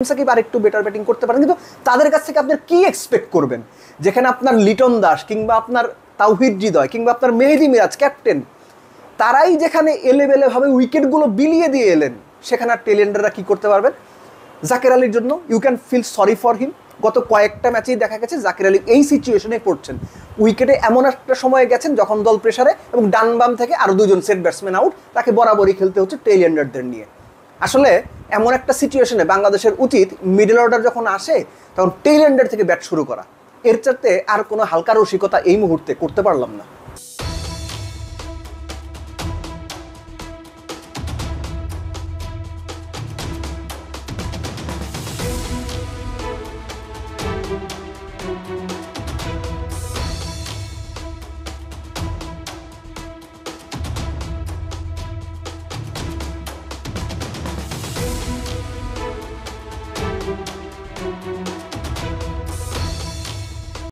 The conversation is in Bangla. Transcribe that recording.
সাকিব আর একটু বেটার ব্যাটিং করতে পারেন, কিন্তু তাদের কাছ থেকে আপনার কি এক্সপেক্ট করবেন যেখানে আপনার লিটন দাস কিংবা আপনার তাওহিদ হৃদয় কিংবা আপনার মেহেদী মিরাজ ক্যাপ্টেন তারাই যেখানে এলেবেলে ভাবে উইকেটগুলো বিলিয়ে দিয়ে এলেন, সেখানে আর টেলেন্ডাররা কি করতে পারবেন? জাকের আলীর জন্য you can feel sorry for him. গত কয়েকটা ম্যাচেই দেখা গেছে জাকের আলী এই সিচুয়েশনে পড়ছেন, উইকেটে এমন একটা সময়ে গেছেন যখন দল প্রেসারে এবং ডান বাম থেকে আরো দুজন সেট ব্যাটসম্যান আউট, তাকে বরাবরই খেলতে হচ্ছে টেলেন্ডারদের নিয়ে। আসলে এমন একটা সিচুয়েশনে বাংলাদেশের উচিত মিডল অর্ডার যখন আসে তখন টেলেন্ডার থেকে ব্যাট শুরু করা। এর চাইতে আর কোনো হালকা রসিকতা এই মুহূর্তে করতে পারলাম না।